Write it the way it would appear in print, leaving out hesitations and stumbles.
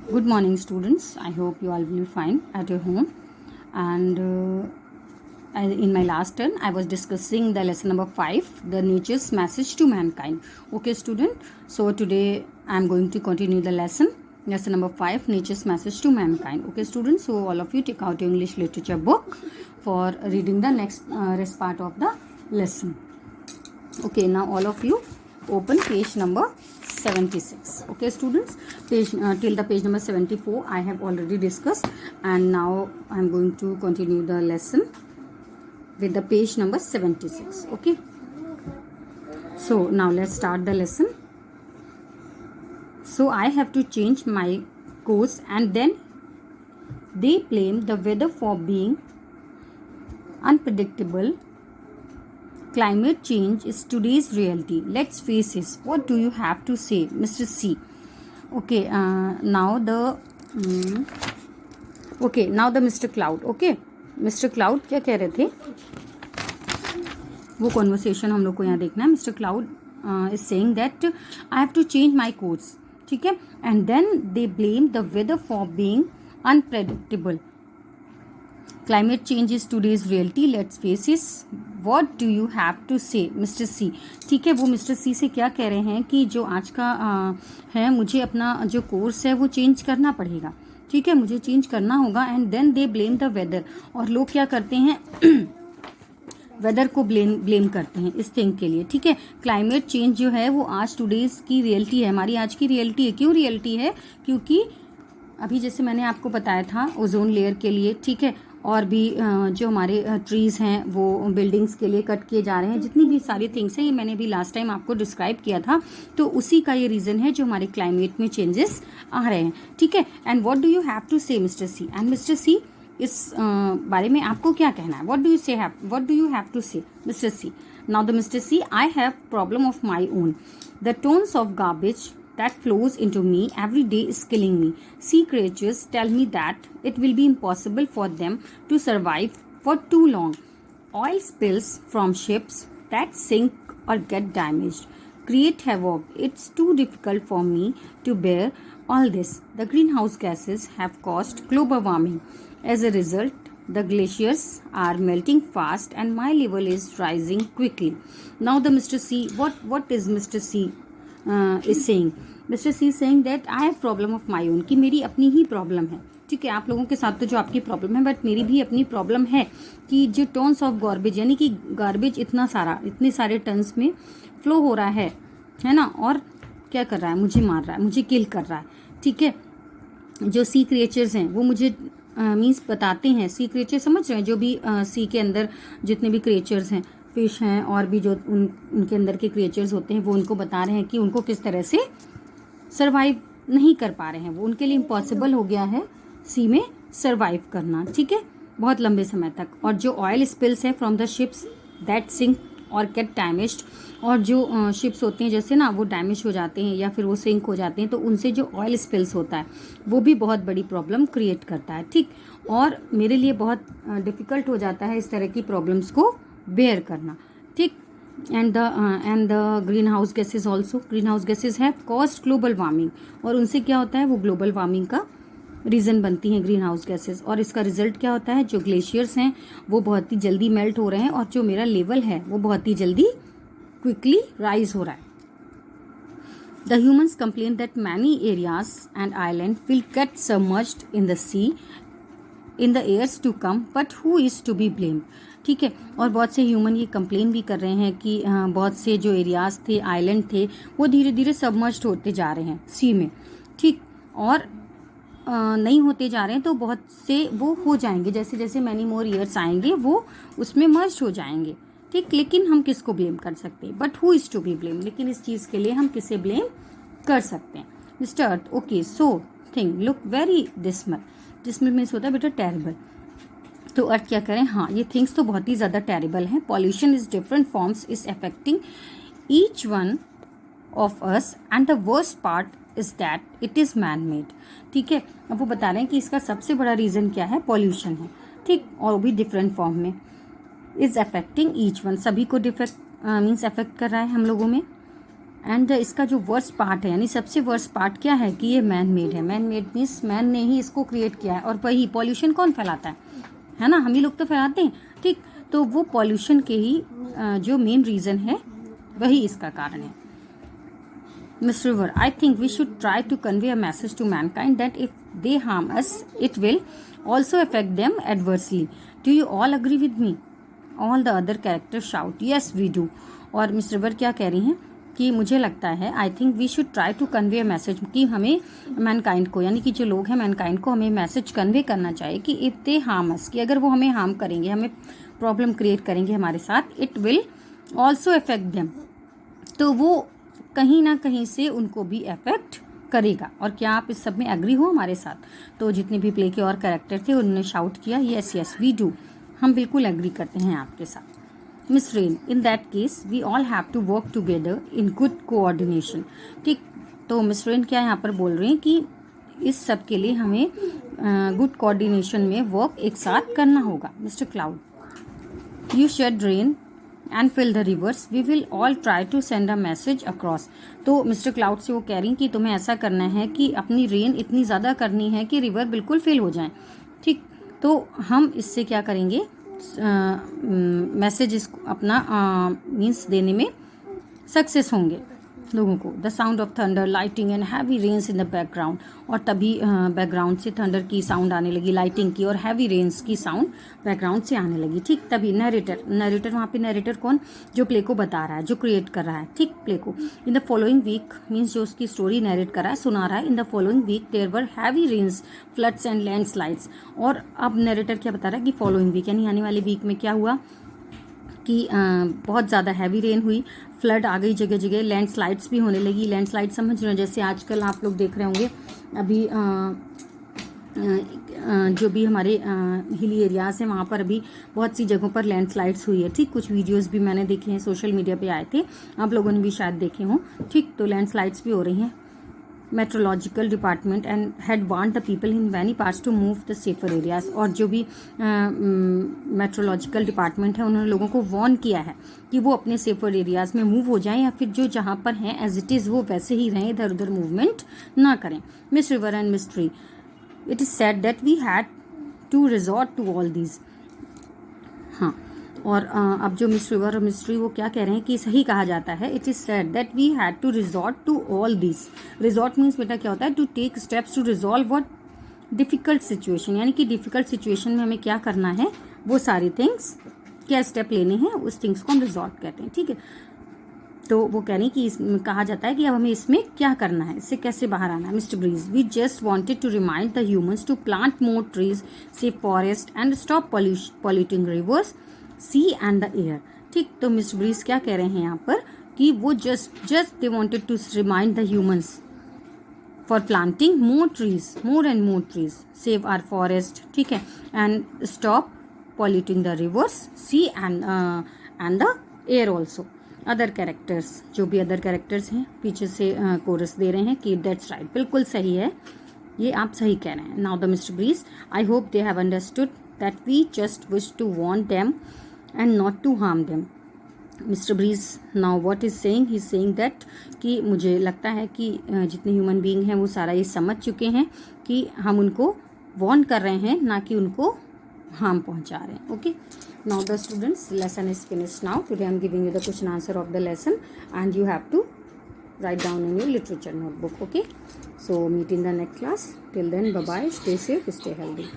Good morning, students. I hope you all will be fine at your home. And in my last turn, I was discussing the lesson number 5, the nature's message to mankind. Okay, student. So today I am going to continue the lesson number 5, nature's message to mankind. Okay, students. So all of you take out your English literature book for reading the next rest part of the lesson. Okay, now all of you open page number 76. Okay, students, page till the page number 74 I have already discussed, and now I am going to continue the lesson with the page number 76. Okay, so now let's start the lesson. So I have to change my course, and then they blame the weather for being unpredictable. Climate change is today's reality. Let's face it. What do you have to say, Mr. C? Okay, now the Mr. Cloud. Okay, Mr. Cloud क्या कह रहे थे? वो conversation हम लोग को यहाँ देखना है. Mr. Cloud is saying that I have to change my course. ठीक है, and then they blame the weather for being unpredictable. Climate change is today's reality. Let's face it. What do you have to say, Mr. C? ठीक है, वो Mr. C से क्या कह रहे हैं कि जो आज का है, मुझे अपना जो कोर्स है वो चेंज करना पड़ेगा. ठीक है, मुझे चेंज करना होगा. And then they blame the weather. और लोग क्या करते हैं वेदर को ब्लेम करते हैं इस थिंग के लिए. ठीक है, क्लाइमेट चेंज जो है वो आज टुडेज की रियलिटी है, हमारी आज की रियलिटी है. क्यों रियलिटी है? क्योंकि अभी जैसे मैंने आपको बताया था ओजोन लेयर के लिए, ठीक है, और भी जो हमारे ट्रीज़ हैं वो बिल्डिंग्स के लिए कट किए जा रहे हैं. जितनी भी सारी थिंग्स हैं ये मैंने भी लास्ट टाइम आपको डिस्क्राइब किया था. तो उसी का ये रीज़न है जो हमारे क्लाइमेट में चेंजेस आ रहे हैं. ठीक है, and what do you have to say, mister C? And mister C, इस बारे में आपको क्या कहना है? What do you have to say, mister C? Now the mister C, I have problem of my own. The tons of garbage that flows into me every day is killing me. Sea creatures tell me that it will be impossible for them to survive for too long. Oil spills from ships that sink or get damaged create havoc. It's too difficult for me to bear all this. The greenhouse gases have caused global warming. As a result, the glaciers are melting fast and my level is rising quickly. Now the Mr. C, what is Mr. C is saying? Mr. C is saying that I have problem of my own, कि मेरी अपनी ही problem है. ठीक है, आप लोगों के साथ तो जो आपकी प्रॉब्लम है, बट मेरी भी अपनी प्रॉब्लम है कि जो टन्स ऑफ गार्बेज, यानी कि गार्बेज इतने सारे टन्स में फ्लो हो रहा है ना, और क्या कर रहा है? मुझे मार रहा है, मुझे किल कर रहा है. ठीक है, जो सी क्रिएचर्स हैं वो मुझे मीन्स बताते हैं. सी क्रिएचर समझ रहे हैं, जो भी सी के अंदर जितने भी क्रिएचर्स हैं, फिश हैं और भी जो उनके अंदर के क्रिएचर्स होते हैं, वो उनको बता रहे हैं कि उनको किस तरह से सर्वाइव नहीं कर पा रहे हैं. वो उनके लिए इम्पॉसिबल हो गया है सी में सर्वाइव करना. ठीक है, बहुत लंबे समय तक. और जो ऑयल स्पिल्स है from the ships that sink और गेट डैमेज्ड, और जो शिप्स होते हैं जैसे ना वो डैमेज हो जाते हैं या फिर वो सिंक हो जाते हैं, तो उनसे जो ऑयल स्पिल्स होता है वो भी बहुत बड़ी प्रॉब्लम क्रिएट करता है. ठीक, और मेरे लिए बहुत डिफ़िकल्ट हो जाता है इस तरह की प्रॉब्लम्स को बेयर करना. ठीक, and the greenhouse gases also, greenhouse gases have caused global warming. और उनसे क्या होता है? वो ग्लोबल वार्मिंग का रीज़न बनती हैं ग्रीन हाउस गैसेज. और इसका रिजल्ट क्या होता है? जो ग्लेशियर्स हैं वो बहुत ही जल्दी मेल्ट हो रहे हैं, और जो मेरा लेवल है वो बहुत ही जल्दी क्विकली राइज हो रहा है. The humans complain that many areas and islands will get submerged in the sea in the years to come, but who is to be blamed? ठीक है, और बहुत से ह्यूमन ये कंप्लेन भी कर रहे हैं कि बहुत से जो एरियाज़ थे, आइलैंड थे, वो धीरे धीरे सबमर्ज्ड होते जा रहे हैं सी में. ठीक, और नहीं होते जा रहे हैं, तो बहुत से वो हो जाएंगे, जैसे जैसे मैनी मोर ईयर्स आएंगे वो उसमें मर्ज हो जाएंगे. ठीक, लेकिन हम किसको ब्लेम कर सकते हैं? But who is to be blame? लेकिन इस चीज़ के लिए हम किसे ब्लेम कर सकते हैं? Mister earth. Okay, so thing look very dismal. Dismal means होता है बेटा टेरेबल. तो अर्थ क्या करें? हाँ, ये थिंग्स तो बहुत ही ज़्यादा टेरेबल हैं. Pollution is different forms is affecting each one of us and the worst part is that it is man made. ठीक है, अब वो बता रहे हैं कि इसका सबसे बड़ा रीज़न क्या है? पॉल्यूशन है. ठीक, और वो भी डिफरेंट फॉर्म में. इज अफेक्टिंग ईच वन, सभी को डिफेक्ट मीन्स अफेक्ट कर रहा है हम लोगों में. एंड इसका जो वर्स्ट पार्ट है, यानी सबसे वर्स्ट पार्ट क्या है कि ये मैन मेड है। मैन मेड मीन्स मैन ने ही इसको क्रिएट किया है। और वही पॉल्यूशन कौन फैलाता है ना, हम ही लोग तो फैलाते हैं। ठीक, तो वो पॉल्यूशन के ही जो मेन रीज़न है वही इसका कारण है। Miss River, I think we should try to convey a message to mankind that if they harm us, it will also affect them adversely. Do you all agree with me? All the other characters shout, yes we do. और miss river क्या कह रही हैं कि मुझे लगता है, I think we should try to convey a message, कि हमें मैनकाइंड को, यानी कि जो लोग हैं मैनकाइंड को हमें मैसेज कन्वे करना चाहिए कि इफ दे हार्म अस, कि अगर वो हमें हार्म करेंगे, हमें प्रॉब्लम क्रिएट करेंगे हमारे साथ, it will also affect them, तो वो कहीं ना कहीं से उनको भी अफेक्ट करेगा। और क्या आप इस सब में एग्री हो हमारे साथ? तो जितने भी प्ले के और कैरेक्टर थे उन्होंने शाउट किया यस यस वी डू, हम बिल्कुल एग्री करते हैं आपके साथ। Miss rain, in that case we all have to work together in good coordination. ठीक, तो मिस रेन क्या यहाँ पर बोल रहे हैं कि इस सब के लिए हमें गुड कोऑर्डिनेशन में वर्क एक साथ करना होगा। Mister Cloud, you shed rain and fill the rivers, we will all try to send a message across. तो मिस्टर क्लाउड से वो कह रही कि तुम्हें ऐसा करना है कि अपनी रेन इतनी ज़्यादा करनी है कि रिवर बिल्कुल फिल हो जाए। ठीक, तो हम इससे क्या करेंगे, मैसेज अपना मीन्स देने में सक्सेस होंगे लोगों को। The sound of thunder, lightning and heavy rains in the background, और तभी बैकग्राउंड से थंडर की साउंड आने लगी, लाइटिंग की और हैवी रेन्स की साउंड बैकग्राउंड से आने लगी। ठीक, तभी नरेटर वहाँ पे नरेटर कौन, जो प्ले को बता रहा है, जो क्रिएट कर रहा है, ठीक, प्ले को। In the following week means जो उसकी स्टोरी नरेट कर रहा है, सुना रहा है। In the following week there were heavy rains, floods and landslides. और अब नरेटर क्या बता रहा है कि फॉलोइंग वीक यानी आने वाले वीक में क्या हुआ कि बहुत ज़्यादा हैवी रेन हुई, फ्लड आ गई जगह जगह, लैंडस्लाइड्स भी होने लगी। लैंडस्लाइड समझ रहे हो, जैसे आजकल आप लोग देख रहे होंगे अभी जो भी हमारे हिली एरियाज़ हैं वहाँ पर अभी बहुत सी जगहों पर लैंडस्लाइड्स हुई है। ठीक, कुछ वीडियोस भी मैंने देखे हैं, सोशल मीडिया पे आए थे, आप लोगों ने भी शायद देखे हों। ठीक, तो लैंडस्लाइड्स भी हो रही हैं। Meteorological department and had want the people in many parts to move the safer areas. और जो भी मेट्रोलॉजिकल डिपार्टमेंट है उन्होंने लोगों को वार्न किया है कि वो अपने सेफर एरियाज में मूव हो जाएं, या फिर जो जहाँ पर हैं एज इट इज़ वो वैसे ही रहें, इधर उधर मूवमेंट ना करें। Miss River and mystery, it is said that we had to resort to all these. हाँ, और अब जो मिस रिवर और मिस्ट्री वो क्या कह रहे हैं कि सही कहा जाता है, it is said that we had to resort to all this. Resort means बेटा क्या होता है, to take steps to resolve what difficult situation, यानी कि डिफिकल्ट सिचुएशन में हमें क्या करना है, वो सारी थिंग्स क्या स्टेप लेने हैं, उस थिंग्स को हम रिजॉर्ट कहते हैं। ठीक है, तो वो कह रही कि कहा जाता है कि अब हमें इसमें क्या करना है, इससे कैसे बाहर आना है। Mister Breeze, we just wanted to remind the humans to plant more trees, save forest and stop polluting rivers, sea and the air. ठीक, तो मिस्टर ब्रीज क्या कह रहे हैं यहाँ पर कि वो just they wanted to remind the humans for planting more trees, more and more trees, save our forest, ठीक है, and stop polluting the rivers, sea and the air also. Other characters, जो भी अदर कैरेक्टर्स हैं पीछे से coarse दे रहे हैं कि दैट्स राइट, बिल्कुल सही है, ये आप सही कह रहे हैं। Now the mister Breeze, I hope they have understood that we just wish to warn them and not to harm them. Mister Breeze now what is saying, he is saying that कि मुझे लगता है कि जितने human being हैं वो सारा ये समझ चुके हैं कि हम उनको वार्न कर रहे हैं, ना कि उनको हार्म पहुंचा रहे हैं। Okay, now the students lesson is finished now. Today I am giving you the question answer of the lesson and you have to write down in your literature notebook. Okay, so meet in the next class. Till then, bye bye, stay safe, stay healthy.